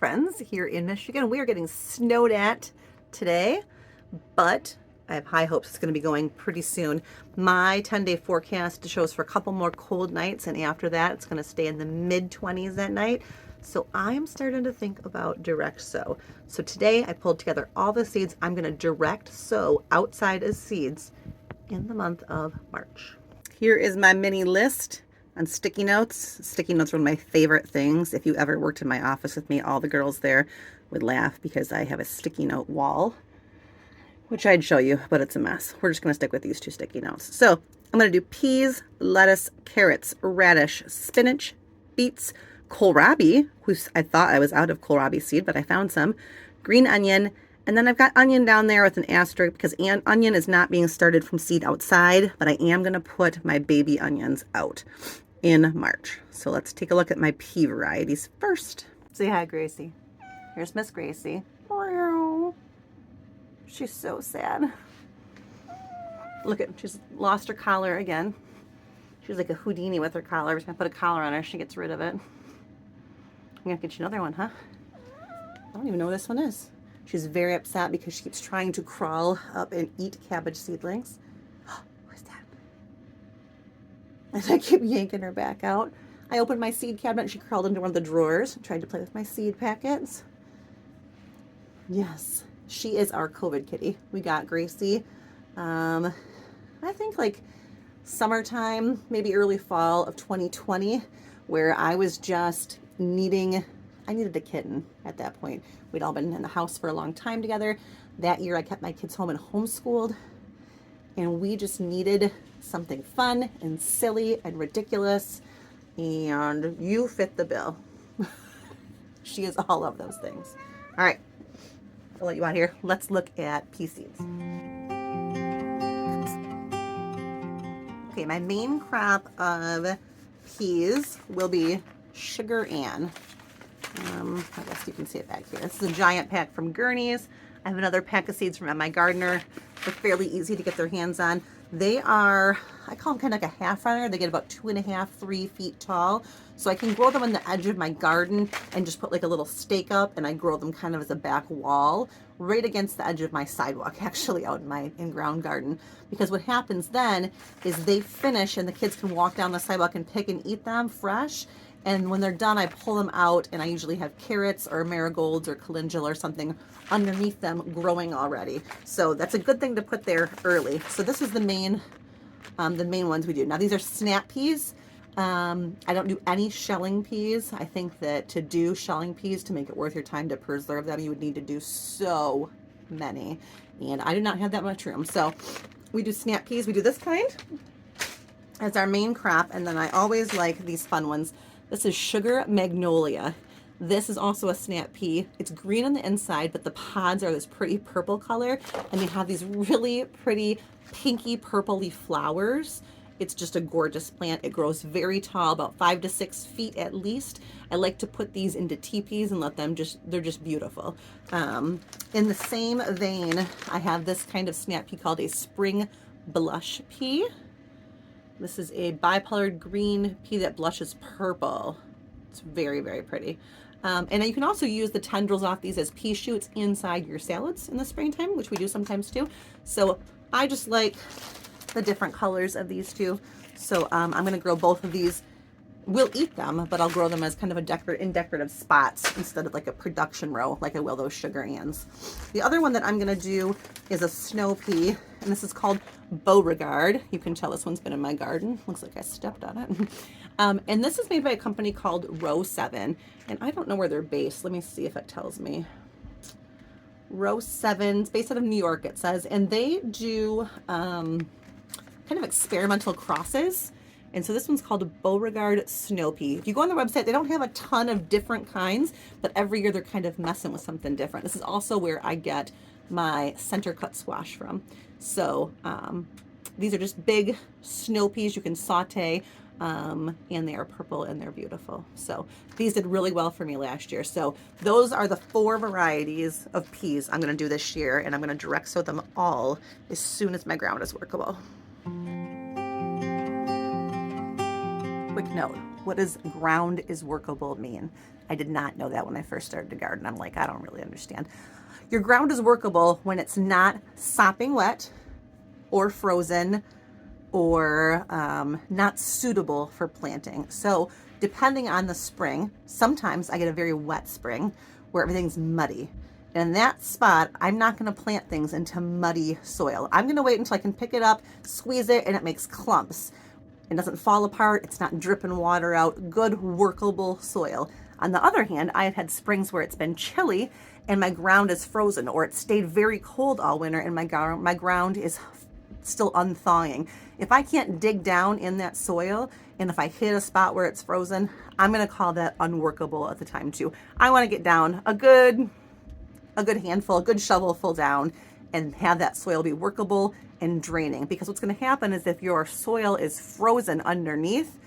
friends here in Michigan. We are getting snowed at today, but I have high hopes it's going to be going pretty soon. My 10-day forecast shows for a couple more cold nights, and after that it's going to stay in the mid-20s at night. So I'm starting to think about direct sow. So today I pulled together all the seeds I'm going to direct sow outside as seeds in the month of March. Here is my mini list on sticky notes. Sticky notes are one of my favorite things. If you ever worked in my office with me, all the girls there would laugh because I have a sticky note wall, which I'd show you, but it's a mess. We're just going to stick with these two sticky notes. So I'm going to do peas, lettuce, carrots, radish, spinach, beets, kohlrabi, which I thought I was out of kohlrabi seed, but I found some, green onion, and then I've got onion down there with an asterisk because onion is not being started from seed outside, but I am going to put my baby onions out in March. So let's take a look at my pea varieties first. Say hi, Gracie. Here's Miss Gracie. She's so sad. Look at, she's lost her collar again. She's like a Houdini with her collar. We're just gonna put a collar on her. She gets rid of it. I'm gonna get you another one, huh? I don't even know what this one is. She's very upset because she keeps trying to crawl up and eat cabbage seedlings. Where's that? And I keep yanking her back out. I opened my seed cabinet and she crawled into one of the drawers and tried to play with my seed packets. Yes, she is our COVID kitty. We got Gracie, I think like summertime, maybe early fall of 2020, where I was just I needed a kitten at that point. We'd all been in the house for a long time together. That year I kept my kids home and homeschooled, and we just needed something fun and silly and ridiculous, and you fit the bill. She is all of those things. All right, I'll let you out here. Let's look at pea seeds. Okay, my main crop of peas will be Sugar Ann. I guess you can see it back here. This is a giant pack from Gurney's. I have another pack of seeds from My Gardener. They're fairly easy to get their hands on. They are, I call them kind of like a half runner. They get about 2.5, 3 feet tall. So I can grow them on the edge of my garden and just put like a little stake up, and I grow them kind of as a back wall right against the edge of my sidewalk, actually out in my in-ground garden. Because what happens then is they finish and the kids can walk down the sidewalk and pick and eat them fresh. And when they're done, I pull them out, and I usually have carrots or marigolds or calendula or something underneath them growing already. So that's a good thing to put there early. So this is the main ones we do. Now these are snap peas. I don't do any shelling peas. I think that to do shelling peas, to make it worth your time to preserve them, you would need to do so many. And I do not have that much room. So we do snap peas. We do this kind as our main crop. And then I always like these fun ones. This is Sugar Magnolia. This is also a snap pea. It's green on the inside, but the pods are this pretty purple color, and they have these really pretty pinky purpley flowers. It's just a gorgeous plant. It grows very tall, about 5 to 6 feet at least. I like to put these into teepees and let them they're just beautiful. In the same vein, I have this kind of snap pea called a spring blush pea. This is a bipolared green pea that blushes purple. It's very, very pretty. And you can also use the tendrils off these as pea shoots inside your salads in the springtime, which we do sometimes too. So I just like the different colors of these two. So I'm going to grow both of these. We'll eat them, but I'll grow them as kind of in decorative spots instead of like a production row like I will those Sugar Anns. The other one that I'm going to do is a snow pea, and this is called Beauregard. You can tell this one's been in my garden. Looks like I stepped on it. And this is made by a company called Row 7, and I don't know where they're based. Let me see if it tells me. Row 7, it's based out of New York, it says, and they do kind of experimental crosses. And so this one's called a Beauregard Snow Pea. If you go on their website, they don't have a ton of different kinds, but every year they're kind of messing with something different. This is also where I get my center cut squash from. So these are just big snow peas you can saute, and they are purple and they're beautiful. So these did really well for me last year. So those are the 4 varieties of peas I'm going to do this year, and I'm going to direct sow them all as soon as my ground is workable. Quick note, What does ground is workable mean? I did not know that when I first started to garden. I'm like, I don't really understand. Your ground is workable when it's not sopping wet or frozen or not suitable for planting. So depending on the spring, sometimes I get a very wet spring where everything's muddy. And in that spot, I'm not going to plant things into muddy soil. I'm going to wait until I can pick it up, squeeze it, and it makes clumps. It doesn't fall apart. It's not dripping water out. Good workable soil. On the other hand, I have had springs where it's been chilly and my ground is frozen, or it stayed very cold all winter and my ground is still unthawing. If I can't dig down in that soil, and if I hit a spot where it's frozen, I'm going to call that unworkable at the time too. I want to get down a good handful, a good shovel full down, and have that soil be workable and draining. Because what's going to happen is if your soil is frozen underneath,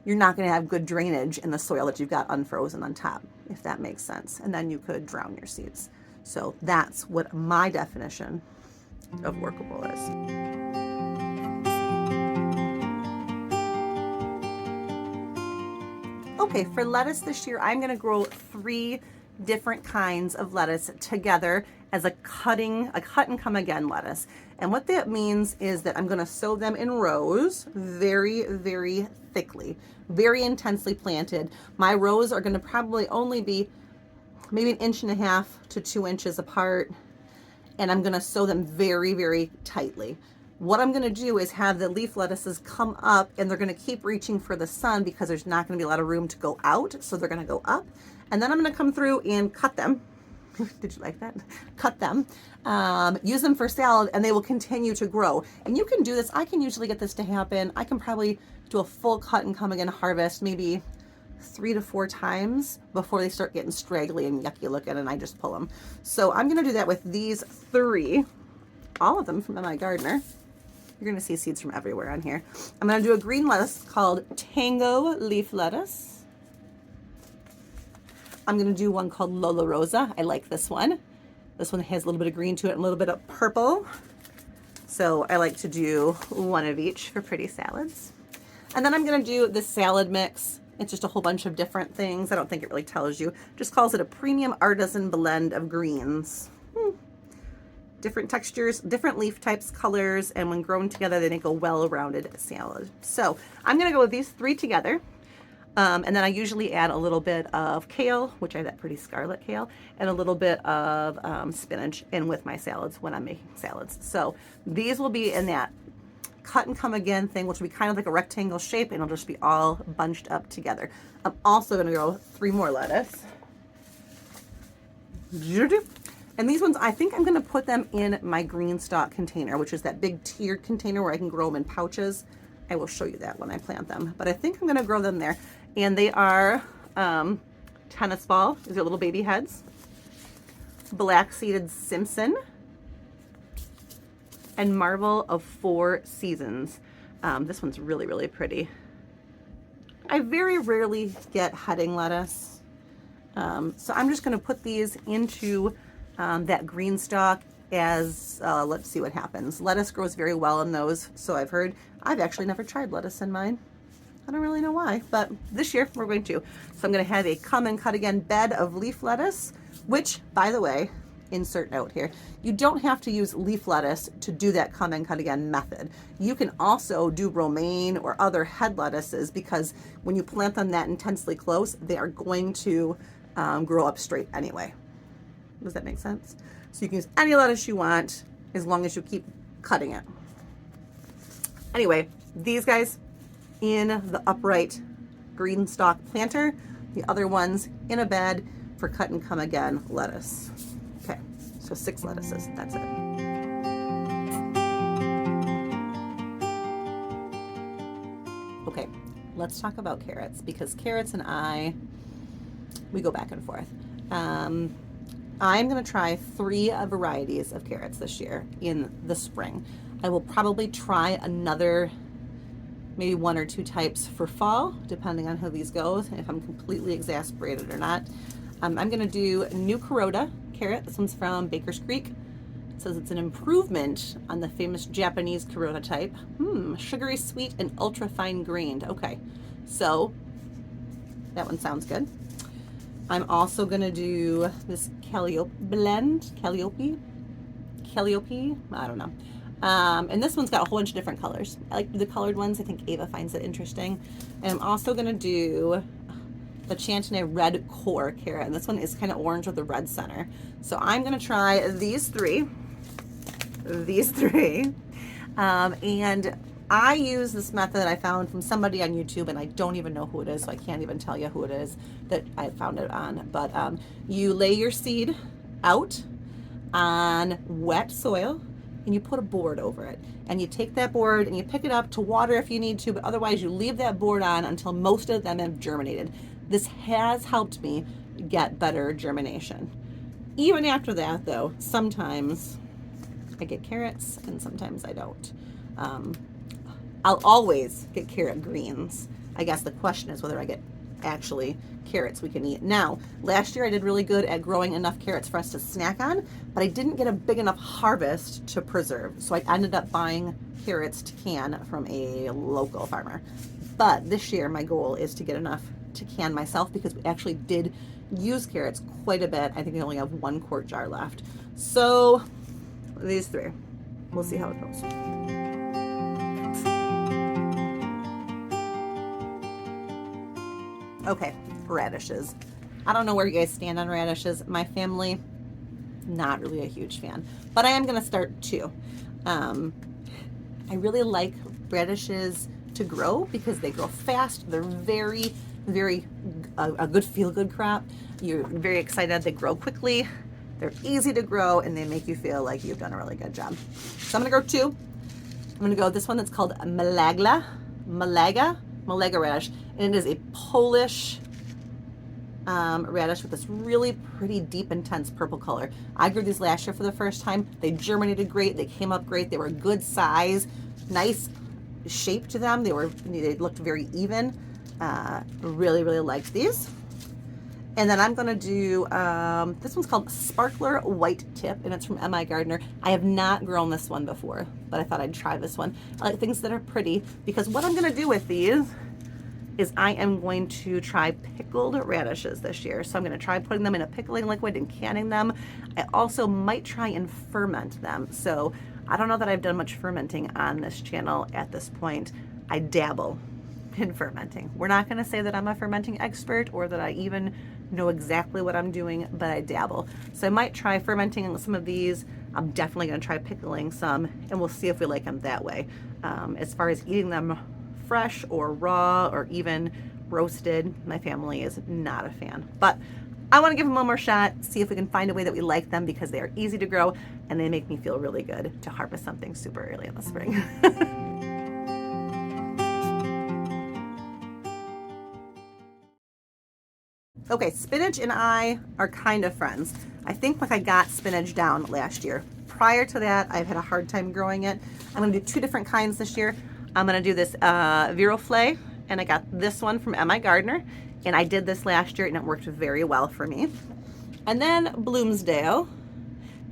you're not going to have good drainage in the soil that you've got unfrozen on top, if that makes sense. And then you could drown your seeds. So that's what my definition of workable is. Okay, for lettuce this year, I'm going to grow 3 different kinds of lettuce together as a cut and come again lettuce. And what that means is that I'm going to sow them in rows very, very thickly, very intensely planted. My rows are going to probably only be maybe 1.5 inches to 2 inches apart. And I'm going to sow them very, very tightly. What I'm going to do is have the leaf lettuces come up, and they're going to keep reaching for the sun because there's not going to be a lot of room to go out. So they're going to go up, and then I'm going to come through and cut them. Did you like that? Cut them, use them for salad, and they will continue to grow. And you can do this. I can usually get this to happen. I can probably do a full cut and come again harvest maybe 3 to 4 times before they start getting straggly and yucky looking, and I just pull them. So I'm going to do that with these 3, all of them from my gardener. You're going to see seeds from everywhere on here. I'm going to do a green lettuce called Tango leaf lettuce. I'm going to do one called Lola Rosa. I like this one. This one has a little bit of green to it and a little bit of purple. So I like to do one of each for pretty salads. And then I'm going to do the salad mix. It's just a whole bunch of different things. I don't think it really tells you. Just calls it a premium artisan blend of greens. Different textures, different leaf types, colors, and when grown together, they make a well-rounded salad. So I'm going to go with these 3 together. And then I usually add a little bit of kale, which I have that pretty scarlet kale, and a little bit of spinach in with my salads when I'm making salads. So these will be in that cut and come again thing, which will be kind of like a rectangle shape, and it'll just be all bunched up together. I'm also going to go 3 more lettuce. And these ones, I think I'm going to put them in my green stock container, which is that big tiered container where I can grow them in pouches. I will show you that when I plant them. But I think I'm going to grow them there. And they are tennis ball. These are little baby heads. Black seeded Simpson. And Marvel of 4 Seasons. This one's really, really pretty. I very rarely get heading lettuce. So I'm just going to put these into that green stalk as, let's see what happens. Lettuce grows very well in those, so I've heard. I've actually never tried lettuce in mine. I don't really know why, but this year we're going to. So I'm going to have a come and cut again bed of leaf lettuce, which, by the way, insert note here, you don't have to use leaf lettuce to do that come and cut again method. You can also do romaine or other head lettuces, because when you plant them that intensely close, they are going to grow up straight anyway. Does that make sense? So you can use any lettuce you want as long as you keep cutting it. Anyway, these guys in the upright green stalk planter, the other ones in a bed for cut and come again lettuce. Okay, so 6 lettuces, that's it. Okay, let's talk about carrots, because carrots and I, we go back and forth. I'm going to try 3 varieties of carrots this year in the spring. I will probably try another, maybe 1 or 2 types for fall, depending on how these go, if I'm completely exasperated or not. I'm going to do New Kuroda carrot. This one's from Baker's Creek. It says it's an improvement on the famous Japanese Kuroda type. Sugary sweet and ultra fine grained. Okay, so That one sounds good. I'm also going to do this Calliope blend. Calliope? I don't know. And this one's got a whole bunch of different colors. I like the colored ones. I think Ava finds it interesting. And I'm also going to do the Chantenay Red Core carrot. And this one is kind of orange with a red center. So I'm going to try these three. And I use this method I found from somebody on YouTube, and I don't even know who it is, so I can't even tell you who it is that I found it on. But you lay your seed out on wet soil, and you put a board over it. And you take that board and you pick it up to water if you need to, but otherwise you leave that board on until most of them have germinated. This has helped me get better germination. Even after that, though, sometimes I get carrots and sometimes I don't. I'll always get carrot greens. I guess the question is whether I get actually carrots we can eat. Now, last year I did really good at growing enough carrots for us to snack on, but I didn't get a big enough harvest to preserve. So I ended up buying carrots to can from a local farmer. But this year my goal is to get enough to can myself, because we actually did use carrots quite a bit. I think we only have 1 quart jar left. So these three, we'll see how it goes. Okay, radishes. I don't know where you guys stand on radishes. My family, not really a huge fan, but I am going to start 2. I really like radishes to grow because they grow fast. They're very, very a good feel-good crop. You're very excited. They grow quickly. They're easy to grow, and they make you feel like you've done a really good job. So I'm going to grow 2. I'm going to go with this one that's called Malaga radish, and it is a Polish radish with this really pretty deep intense purple color. I grew these last year for the first time. They germinated great. They came up great. They were a good size, nice shape to them. They looked very even. Really liked these. And then I'm going to do, this one's called Sparkler White Tip, and it's from M.I. Gardener. I have not grown this one before, but I thought I'd try this one. I like things that are pretty, because what I'm going to do with these is I am going to try pickled radishes this year. So I'm going to try putting them in a pickling liquid and canning them. I also might try and ferment them. So I don't know that I've done much fermenting on this channel at this point. I dabble in fermenting. We're not going to say that I'm a fermenting expert or that I even know exactly what I'm doing, but I dabble. So I might try fermenting some of these. I'm definitely going to try pickling some, and we'll see if we like them that way. As far as eating them fresh or raw or even roasted, my family is not a fan. But I want to give them one more shot, see if we can find a way that we like them, because they are easy to grow and they make me feel really good to harvest something super early in the spring. Okay, spinach and I are kind of friends. I think like I got spinach down last year. Prior to that, I've had a hard time growing it. I'm going to do 2 different kinds this year. I'm going to do this Viroflay, and I got this one from M.I. Gardener, and I did this last year and it worked very well for me. And then Bloomsdale,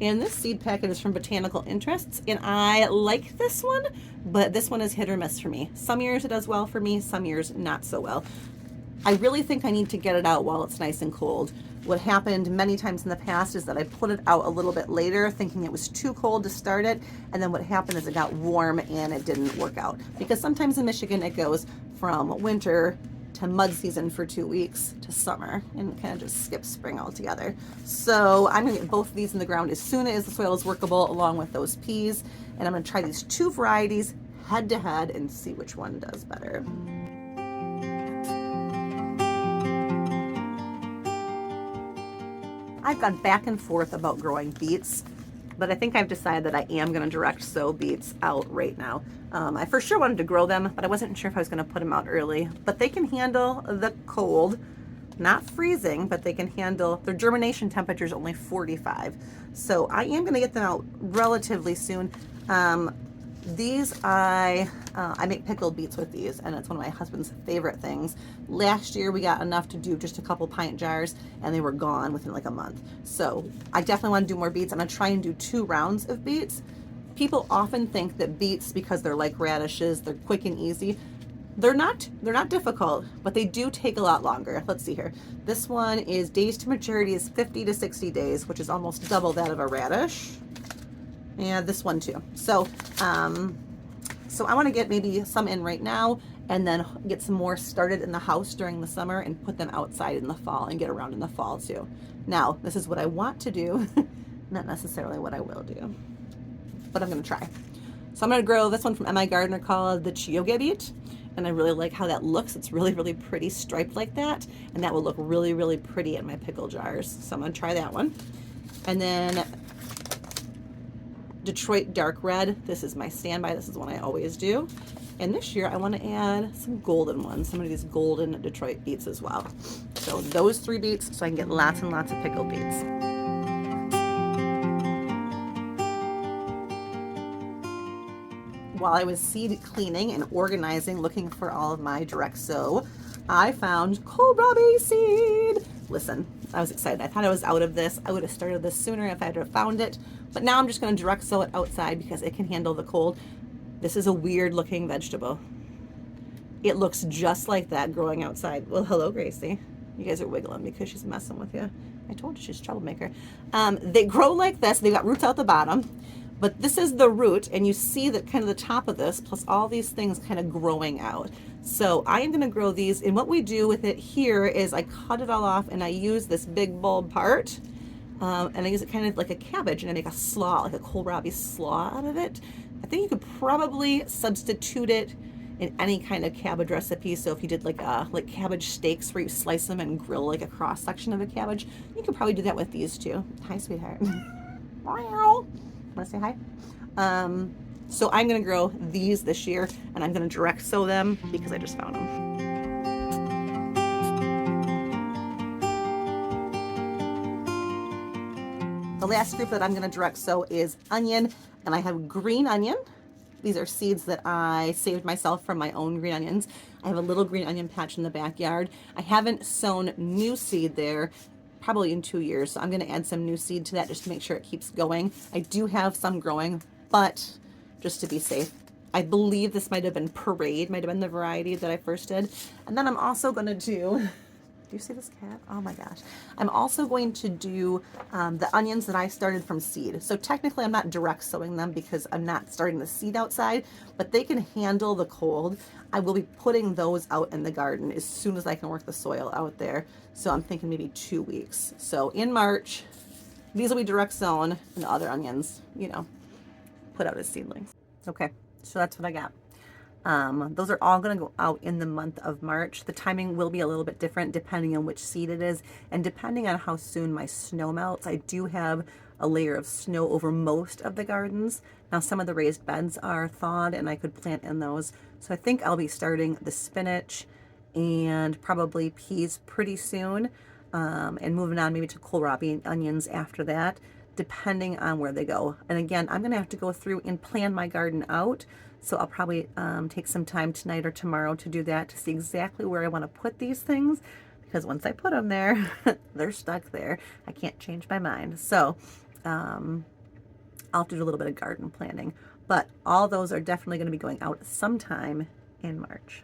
and this seed packet is from Botanical Interests, and I like this one, but this one is hit or miss for me. Some years it does well for me, some years not so well. I really think I need to get it out while it's nice and cold. What happened many times in the past is that I put it out a little bit later thinking it was too cold to start it, and then what happened is it got warm and it didn't work out. Because sometimes in Michigan it goes from winter to mud season for 2 weeks to summer, and it kind of just skips spring altogether. So I'm gonna get both of these in the ground as soon as the soil is workable, along with those peas, and I'm gonna try these 2 varieties head to head and see which one does better. I've gone back and forth about growing beets, but I think I've decided that I am going to direct sow beets out right now. I for sure wanted to grow them, but I wasn't sure if I was going to put them out early. But they can handle the cold, not freezing, but they can handle, their germination temperature is only 45. So I am going to get them out relatively soon. These I make pickled beets with these, and it's one of my husband's favorite things. Last year we got enough to do just a couple pint jars, and they were gone within like a month. So I definitely want to do more beets. I'm going to try and do 2 rounds of beets. People often think that beets, because they're like radishes, they're quick and easy. They're not difficult, but they do take a lot longer. Let's see here. This one is days to maturity is 50 to 60 days, which is almost double that of a radish. And this one too. So so I want to get maybe some in right now and then get some more started in the house during the summer and put them outside in the fall and get around in the fall too. Now, this is what I want to do, not necessarily what I will do, but I'm going to try. So I'm going to grow this one from my gardener called the Chiyoge beet. And I really like how that looks. It's really, really pretty striped like that. And that will look really, really pretty in my pickle jars. So I'm going to try that one. And then Detroit dark red. This is my standby. This is one I always do. And this year I want to add some golden ones, some of these golden Detroit beets as well. So those 3 beets, so I can get lots and lots of pickled beets. While I was seed cleaning and organizing, looking for all of my direct sow, I found kohlrabi seed. Listen, I was excited. I thought I was out of this. I would have started this sooner if I had found it. But now I'm just going to direct sow it outside because it can handle the cold. This is a weird looking vegetable. It looks just like that growing outside. Well, hello, Gracie. You guys are wiggling because she's messing with you. I told you she's a troublemaker. They grow like this. They've got roots out the bottom. But this is the root, and you see that kind of the top of this, plus all these things kind of growing out. So I am going to grow these, and what we do with it here is I cut it all off, and I use this big bulb part, and I use it kind of like a cabbage, and I make a slaw, like a kohlrabi slaw out of it. I think you could probably substitute it in any kind of cabbage recipe. So if you did like cabbage steaks where you slice them and grill like a cross section of a cabbage, you could probably do that with these too. Hi, sweetheart. Want to say hi? So I'm going to grow these this year, and I'm going to direct sow them because I just found them. The last group that I'm going to direct sow is onion, and I have green onion. These are seeds that I saved myself from my own green onions. I have a little green onion patch in the backyard. I haven't sown new seed there probably in 2 years. So I'm going to add some new seed to that just to make sure it keeps going. I do have some growing, but just to be safe. I believe this might have been Parade, might have been the variety that I first did. And then I'm also going to do you see this cat? Oh my gosh. I'm also going to do the onions that I started from seed. So technically I'm not direct sowing them because I'm not starting the seed outside, but they can handle the cold. I will be putting those out in the garden as soon as I can work the soil out there. So I'm thinking maybe 2 weeks. So in March, these will be direct sown, and the other onions, you know, put out as seedlings. Okay, so that's what I got. Those are all going to go out in the month of March. The timing will be a little bit different depending on which seed it is and depending on how soon my snow melts. I do have a layer of snow over most of the gardens. Now some of the raised beds are thawed and I could plant in those. So I think I'll be starting the spinach and probably peas pretty soon, and moving on maybe to kohlrabi and onions after that, depending on where they go. And again, I'm going to have to go through and plan my garden out. So I'll probably take some time tonight or tomorrow to do that, to see exactly where I want to put these things, because once I put them there, they're stuck there. I can't change my mind. So I'll have to do a little bit of garden planning, but all those are definitely going to be going out sometime in March.